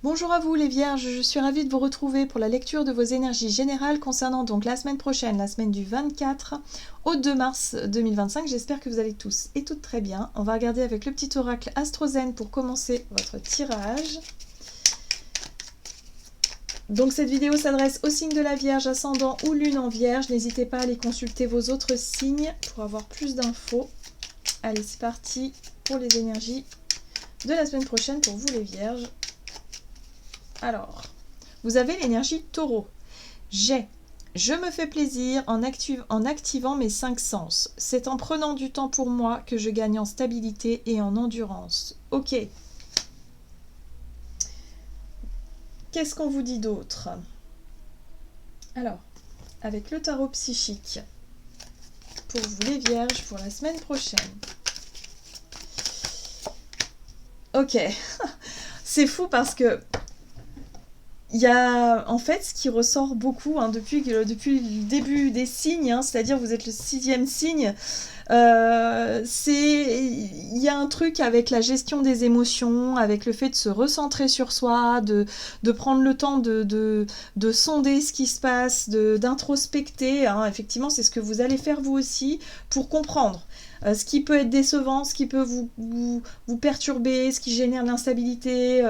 Bonjour à vous les Vierges, je suis ravie de vous retrouver pour la lecture de vos énergies générales concernant donc la semaine prochaine, la semaine du 24 au 2 mars 2025. J'espère que vous allez tous et toutes très bien. On va regarder avec le petit oracle AstroZen pour commencer votre tirage. Donc cette vidéo s'adresse au signe de la Vierge, ascendant ou lune en Vierge. N'hésitez pas à aller consulter vos autres signes pour avoir plus d'infos. Allez, c'est parti pour les énergies de la semaine prochaine pour vous les Vierges. Alors, vous avez l'énergie Taureau. Je me fais plaisir en activant mes 5 sens. C'est en prenant du temps pour moi que je gagne en stabilité et en endurance. Ok. Qu'est-ce qu'on vous dit d'autre? Alors, avec le tarot psychique, pour vous les Vierges, pour la semaine prochaine. Ok. C'est fou parce que il y a en fait ce qui ressort beaucoup depuis le début des signes, c'est-à-dire vous êtes le 6e signe, il y a un truc avec la gestion des émotions, avec le fait de se recentrer sur soi, de prendre le temps de sonder ce qui se passe, d'introspecter, effectivement c'est ce que vous allez faire vous aussi pour comprendre. Ce qui peut être décevant, ce qui peut vous perturber, ce qui génère de l'instabilité,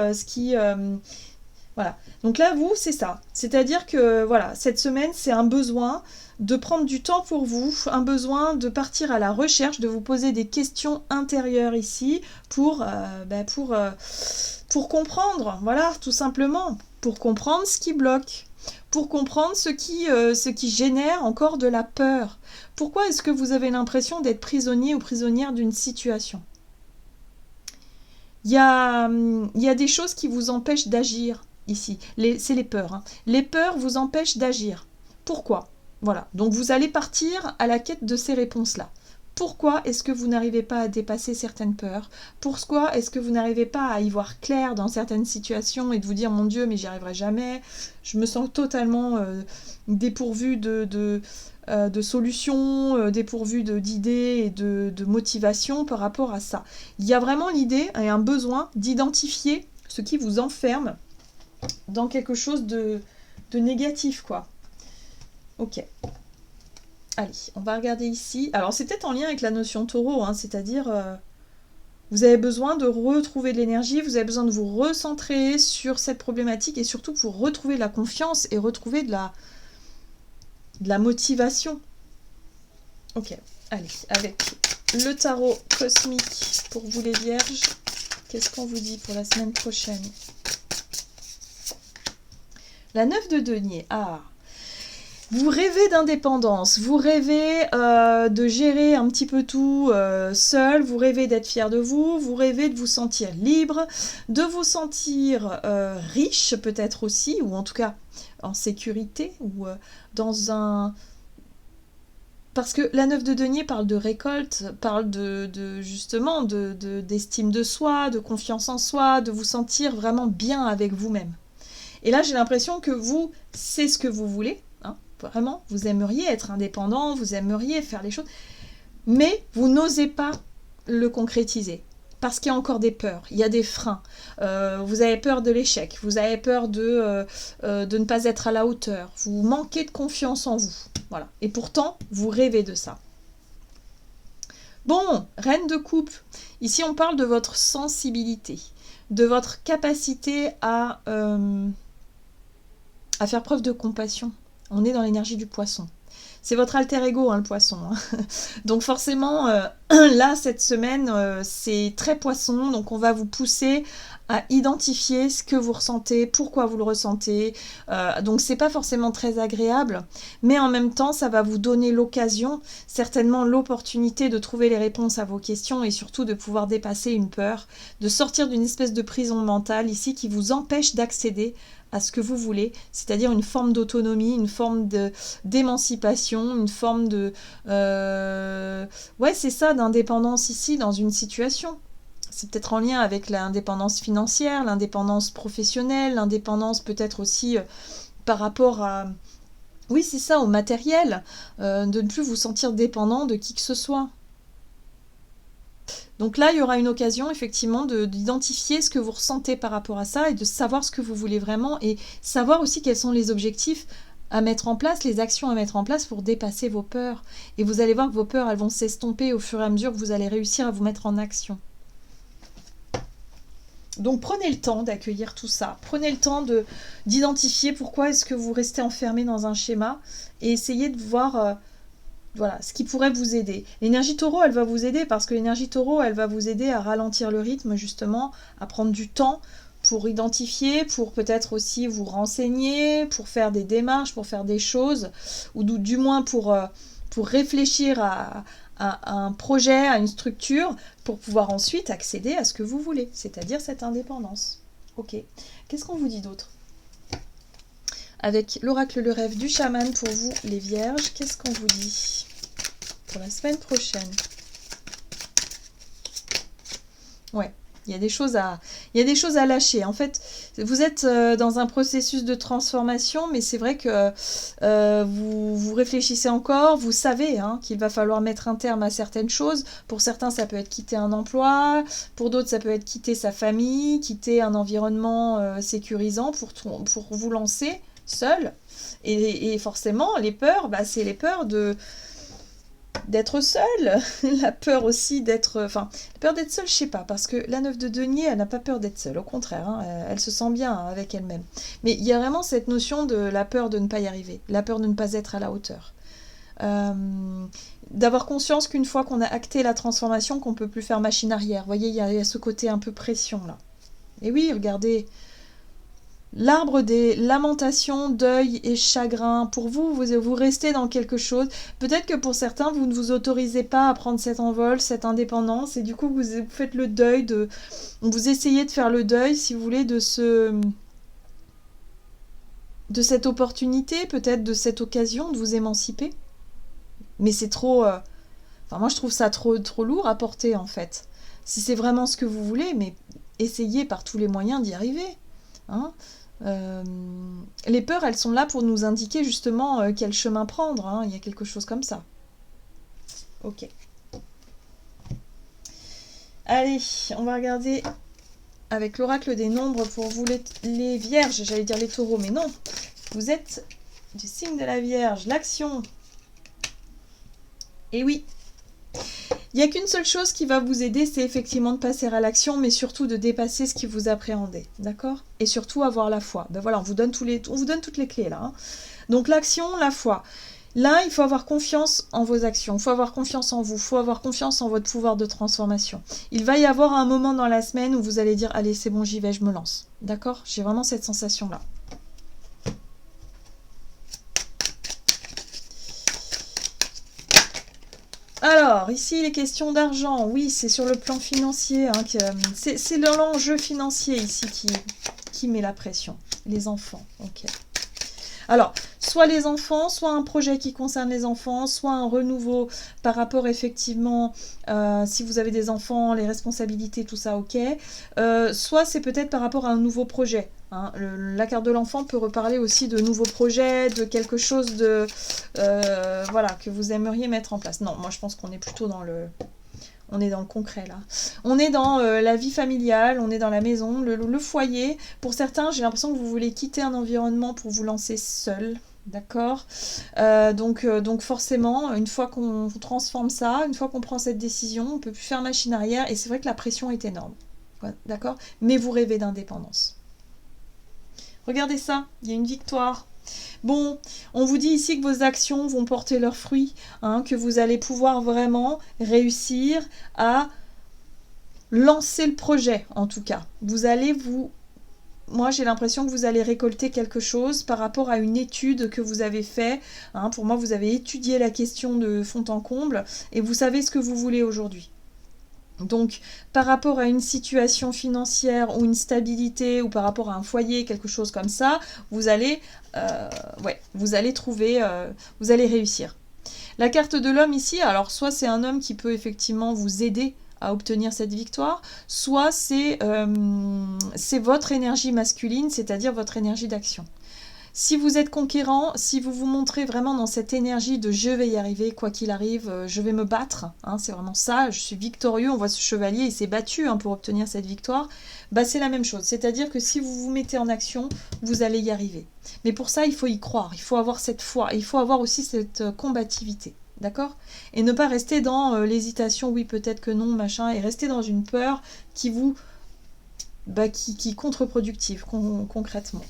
voilà. Donc là, vous, c'est ça. C'est-à-dire que, voilà, cette semaine, c'est un besoin de prendre du temps pour vous, un besoin de partir à la recherche, de vous poser des questions intérieures ici pour comprendre, voilà, tout simplement, pour comprendre ce qui bloque, pour comprendre ce qui génère encore de la peur. Pourquoi est-ce que vous avez l'impression d'être prisonnier ou prisonnière d'une situation ? Il y a des choses qui vous empêchent d'agir. Ici, c'est les peurs. Les peurs vous empêchent d'agir. Pourquoi? Voilà, donc vous allez partir à la quête de ces réponses-là. Pourquoi est-ce que vous n'arrivez pas à dépasser certaines peurs? Pourquoi est-ce que vous n'arrivez pas à y voir clair dans certaines situations et de vous dire « Mon Dieu, mais j'y arriverai jamais, je me sens totalement dépourvue de solutions, dépourvue d'idées et de motivation par rapport à ça. » Il y a vraiment l'idée et un besoin d'identifier ce qui vous enferme dans quelque chose de négatif, quoi. Ok. Allez, on va regarder ici. Alors, c'est peut-être en lien avec la notion taureau, c'est-à-dire, vous avez besoin de retrouver de l'énergie, vous avez besoin de vous recentrer sur cette problématique et surtout pour retrouver de la confiance et retrouver de la motivation. Ok, allez, avec le tarot cosmique pour vous les Vierges, qu'est-ce qu'on vous dit pour la semaine prochaine? La 9 de denier, vous rêvez d'indépendance, vous rêvez de gérer un petit peu tout seul, vous rêvez d'être fier de vous, vous rêvez de vous sentir libre, de vous sentir riche peut-être aussi, ou en tout cas en sécurité, ou dans un... Parce que la 9 de denier parle de récolte, parle justement d'estime de soi, de confiance en soi, de vous sentir vraiment bien avec vous-même. Et là, j'ai l'impression que vous, c'est ce que vous voulez, vraiment, vous aimeriez être indépendant, vous aimeriez faire les choses, mais vous n'osez pas le concrétiser. Parce qu'il y a encore des peurs, il y a des freins. Vous avez peur de l'échec, vous avez peur de ne pas être à la hauteur, vous manquez de confiance en vous. Voilà. Et pourtant, vous rêvez de ça. Bon, reine de coupe, ici on parle de votre sensibilité, de votre capacité à faire preuve de compassion. On est dans l'énergie du poisson. C'est votre alter ego, le poisson. Donc forcément, là, cette semaine, c'est très poisson. Donc on va vous pousser à identifier ce que vous ressentez, pourquoi vous le ressentez. Donc c'est pas forcément très agréable, mais en même temps, ça va vous donner l'occasion, certainement l'opportunité de trouver les réponses à vos questions et surtout de pouvoir dépasser une peur, de sortir d'une espèce de prison mentale ici qui vous empêche d'accéder à ce que vous voulez, c'est-à-dire une forme d'autonomie, une forme d'émancipation, une forme de... ouais, c'est ça, d'indépendance ici, dans une situation. C'est peut-être en lien avec l'indépendance financière, l'indépendance professionnelle, l'indépendance peut-être aussi par rapport à... Oui, c'est ça, au matériel, de ne plus vous sentir dépendant de qui que ce soit. Donc là, il y aura une occasion effectivement d'identifier ce que vous ressentez par rapport à ça et de savoir ce que vous voulez vraiment et savoir aussi quels sont les objectifs à mettre en place, les actions à mettre en place pour dépasser vos peurs. Et vous allez voir que vos peurs, elles vont s'estomper au fur et à mesure que vous allez réussir à vous mettre en action. Donc prenez le temps d'accueillir tout ça. Prenez le temps d'identifier pourquoi est-ce que vous restez enfermé dans un schéma et essayez de voir... voilà, ce qui pourrait vous aider. L'énergie taureau, elle va vous aider parce que l'énergie taureau, elle va vous aider à ralentir le rythme, justement, à prendre du temps pour identifier, pour peut-être aussi vous renseigner, pour faire des démarches, pour faire des choses, ou du moins pour réfléchir à un projet, à une structure, pour pouvoir ensuite accéder à ce que vous voulez, c'est-à-dire cette indépendance. Ok. Qu'est-ce qu'on vous dit d'autre ? Avec l'oracle le rêve du chaman pour vous, les vierges, qu'est-ce qu'on vous dit pour la semaine prochaine? Ouais, il y a des choses à lâcher. En fait, vous êtes dans un processus de transformation, mais c'est vrai que vous réfléchissez encore, vous savez qu'il va falloir mettre un terme à certaines choses. Pour certains, ça peut être quitter un emploi, pour d'autres, ça peut être quitter sa famille, quitter un environnement sécurisant pour vous lancer seul. Et forcément, les peurs, c'est les peurs d'être seul, la peur aussi d'être... Enfin, la peur d'être seule, je sais pas, parce que la 9 de denier, elle n'a pas peur d'être seule, au contraire, elle se sent bien avec elle-même. Mais il y a vraiment cette notion de la peur de ne pas y arriver, la peur de ne pas être à la hauteur. D'avoir conscience qu'une fois qu'on a acté la transformation, qu'on peut plus faire machine arrière. Vous voyez, il y a ce côté un peu pression, là. Et oui, regardez... L'arbre des lamentations, deuil et chagrin. Pour vous, vous restez dans quelque chose. Peut-être que pour certains, vous ne vous autorisez pas à prendre cet envol, cette indépendance. Et du coup, vous faites le deuil vous essayez de faire le deuil, si vous voulez, de cette opportunité, peut-être de cette occasion de vous émanciper. Mais c'est trop... Enfin, moi, je trouve ça trop lourd à porter, en fait. Si c'est vraiment ce que vous voulez, mais essayez par tous les moyens d'y arriver. Les peurs, elles sont là pour nous indiquer justement quel chemin prendre. Il y a quelque chose comme ça. Ok. Allez, on va regarder avec l'oracle des nombres pour vous les vierges. J'allais dire les taureaux, mais non. Vous êtes du signe de la Vierge. L'action. Et oui. Il n'y a qu'une seule chose qui va vous aider, c'est effectivement de passer à l'action, mais surtout de dépasser ce qui vous appréhendait, d'accord? Et surtout avoir la foi. Ben voilà, on vous donne toutes les clés là. Donc l'action, la foi. Là, il faut avoir confiance en vos actions, il faut avoir confiance en vous, il faut avoir confiance en votre pouvoir de transformation. Il va y avoir un moment dans la semaine où vous allez dire « Allez, c'est bon, j'y vais, je me lance ». D'accord? J'ai vraiment cette sensation-là. Alors, ici, les questions d'argent. Oui, c'est sur le plan financier. C'est l'enjeu financier ici qui met la pression. Les enfants, ok. Alors, soit les enfants, soit un projet qui concerne les enfants, soit un renouveau par rapport effectivement, si vous avez des enfants, les responsabilités, tout ça, ok. Soit c'est peut-être par rapport à un nouveau projet. La carte de l'enfant peut reparler aussi de nouveaux projets, de quelque chose de voilà, que vous aimeriez mettre en place. Non, moi je pense qu'on est plutôt dans le... On est dans le concret là. On est dans la vie familiale, on est dans la maison, le foyer. Pour certains, j'ai l'impression que vous voulez quitter un environnement pour vous lancer seul. D'accord, donc forcément, une fois qu'on transforme ça, une fois qu'on prend cette décision, on ne peut plus faire machine arrière. Et c'est vrai que la pression est énorme. D'accord, mais vous rêvez d'indépendance. Regardez ça, il y a une victoire. Bon, on vous dit ici que vos actions vont porter leurs fruits, que vous allez pouvoir vraiment réussir à lancer le projet, en tout cas. Moi, j'ai l'impression que vous allez récolter quelque chose par rapport à une étude que vous avez faite. Pour moi, vous avez étudié la question de fond en comble et vous savez ce que vous voulez aujourd'hui. Donc, par rapport à une situation financière ou une stabilité ou par rapport à un foyer, quelque chose comme ça, vous allez réussir. La carte de l'homme ici, alors soit c'est un homme qui peut effectivement vous aider à obtenir cette victoire, soit c'est votre énergie masculine, c'est-à-dire votre énergie d'action. Si vous êtes conquérant, si vous vous montrez vraiment dans cette énergie de je vais y arriver, quoi qu'il arrive, je vais me battre, hein, c'est vraiment ça, je suis victorieux, on voit ce chevalier, il s'est battu pour obtenir cette victoire, bah c'est la même chose, c'est-à-dire que si vous vous mettez en action, vous allez y arriver. Mais pour ça, il faut y croire, il faut avoir cette foi, et il faut avoir aussi cette combativité, d'accord? Et ne pas rester dans l'hésitation, oui peut-être que non, machin, et rester dans une peur qui vous... qui est contre-productive concrètement.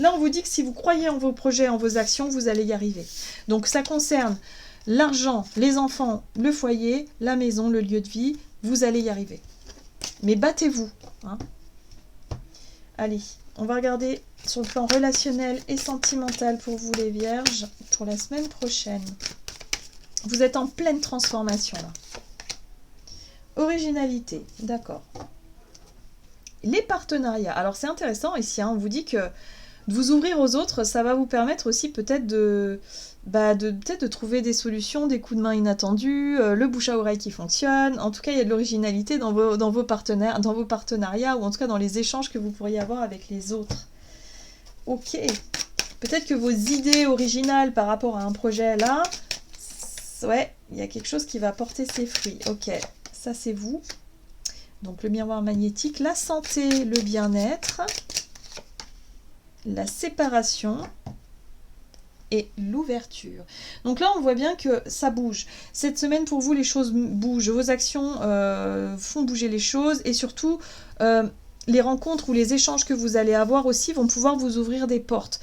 Là, on vous dit que si vous croyez en vos projets, en vos actions, vous allez y arriver. Donc, ça concerne l'argent, les enfants, le foyer, la maison, le lieu de vie. Vous allez y arriver. Mais battez-vous. Hein. Allez, on va regarder sur le plan relationnel et sentimental pour vous, les vierges, pour la semaine prochaine. Vous êtes en pleine transformation, là. Originalité, d'accord. Les partenariats. Alors, c'est intéressant ici, on vous dit que de vous ouvrir aux autres, ça va vous permettre aussi peut-être de trouver des solutions, des coups de main inattendus, le bouche à oreille qui fonctionne. En tout cas, il y a de l'originalité dans vos partenariats, ou en tout cas dans les échanges que vous pourriez avoir avec les autres. Ok. Peut-être que vos idées originales par rapport à un projet là, ouais, il y a quelque chose qui va porter ses fruits. Ok, ça c'est vous. Donc le miroir magnétique, la santé, le bien-être, la séparation et l'ouverture. Donc là, on voit bien que ça bouge. Cette semaine, pour vous, les choses bougent. Vos actions font bouger les choses et surtout, les rencontres ou les échanges que vous allez avoir aussi vont pouvoir vous ouvrir des portes.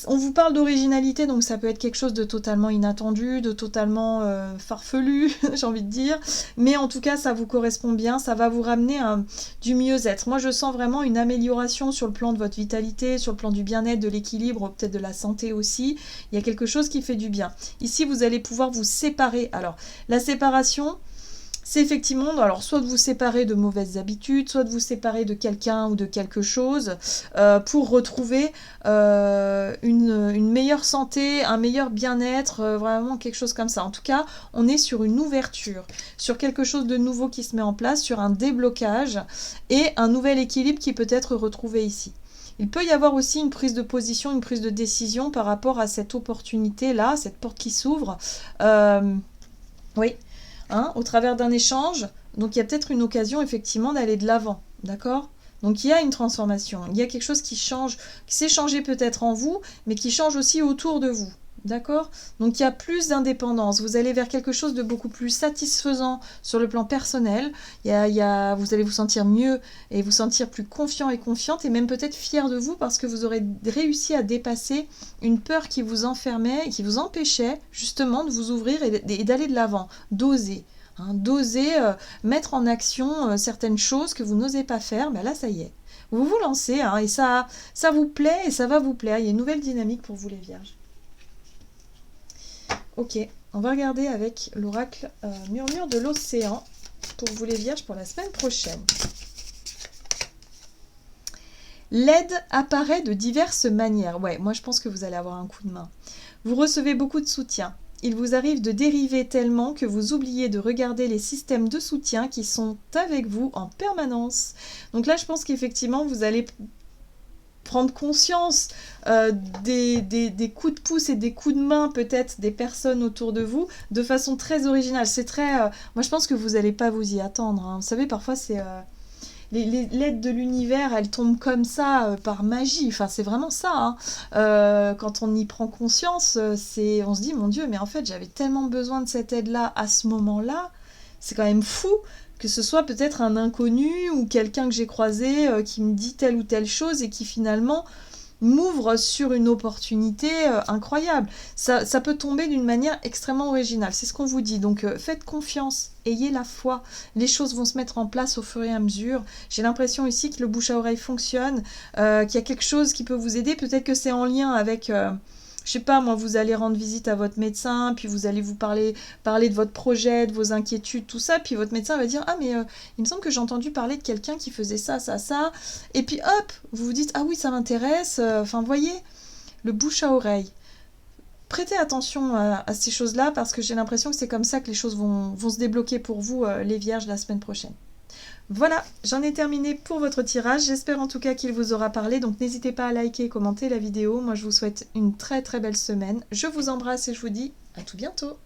On vous parle d'originalité, donc ça peut être quelque chose de totalement inattendu, de totalement farfelu, j'ai envie de dire. Mais en tout cas, ça vous correspond bien, ça va vous ramener du mieux-être. Moi, je sens vraiment une amélioration sur le plan de votre vitalité, sur le plan du bien-être, de l'équilibre, peut-être de la santé aussi. Il y a quelque chose qui fait du bien. Ici, vous allez pouvoir vous séparer. Alors, la séparation... c'est effectivement, alors soit de vous séparer de mauvaises habitudes, soit de vous séparer de quelqu'un ou de quelque chose pour retrouver une meilleure santé, un meilleur bien-être, vraiment quelque chose comme ça. En tout cas, on est sur une ouverture, sur quelque chose de nouveau qui se met en place, sur un déblocage et un nouvel équilibre qui peut être retrouvé ici. Il peut y avoir aussi une prise de position, une prise de décision par rapport à cette opportunité-là, cette porte qui s'ouvre. Oui. Au travers d'un échange, donc il y a peut-être une occasion effectivement d'aller de l'avant, d'accord? Donc il y a une transformation, il y a quelque chose qui change, qui s'est changé peut-être en vous, mais qui change aussi autour de vous, d'accord? Donc il y a plus d'indépendance, vous allez vers quelque chose de beaucoup plus satisfaisant sur le plan personnel, vous allez vous sentir mieux et vous sentir plus confiant et confiante, et même peut-être fier de vous parce que vous aurez réussi à dépasser une peur qui vous enfermait, qui vous empêchait justement de vous ouvrir et d'aller de l'avant, d'oser. D'oser mettre en action certaines choses que vous n'osez pas faire, ben là ça y est. Vous vous lancez et ça vous plaît et ça va vous plaire. Il y a une nouvelle dynamique pour vous les vierges. Ok, on va regarder avec l'oracle Murmure de l'océan pour vous les vierges pour la semaine prochaine. L'aide apparaît de diverses manières. Ouais, moi je pense que vous allez avoir un coup de main. Vous recevez beaucoup de soutien. Il vous arrive de dériver tellement que vous oubliez de regarder les systèmes de soutien qui sont avec vous en permanence. Donc là, je pense qu'effectivement, vous allez prendre conscience des coups de pouce et des coups de main peut-être des personnes autour de vous de façon très originale. C'est très... moi, je pense que vous n'allez pas vous y attendre. Vous savez, parfois, c'est... l'aide de l'univers, elle tombe comme ça par magie. Enfin, c'est vraiment ça. Quand on y prend conscience, on se dit, mon Dieu, mais en fait, j'avais tellement besoin de cette aide-là à ce moment-là. C'est quand même fou que ce soit peut-être un inconnu ou quelqu'un que j'ai croisé qui me dit telle ou telle chose et qui finalement m'ouvre sur une opportunité incroyable. Ça peut tomber d'une manière extrêmement originale. C'est ce qu'on vous dit. Donc, faites confiance. Ayez la foi. Les choses vont se mettre en place au fur et à mesure. J'ai l'impression ici que le bouche à oreille fonctionne, qu'il y a quelque chose qui peut vous aider. Peut-être que c'est en lien avec... je sais pas, moi, vous allez rendre visite à votre médecin, puis vous allez vous parler de votre projet, de vos inquiétudes, tout ça, puis votre médecin va dire « Ah, mais il me semble que j'ai entendu parler de quelqu'un qui faisait ça, ça, ça. » Et puis hop, vous vous dites « Ah oui, ça m'intéresse. » Enfin, voyez, le bouche à oreille. Prêtez attention à ces choses-là, parce que j'ai l'impression que c'est comme ça que les choses vont se débloquer pour vous, les vierges, la semaine prochaine. Voilà, j'en ai terminé pour votre tirage. J'espère en tout cas qu'il vous aura parlé. Donc n'hésitez pas à liker et commenter la vidéo. Moi je vous souhaite une très très belle semaine. Je vous embrasse et je vous dis à tout bientôt.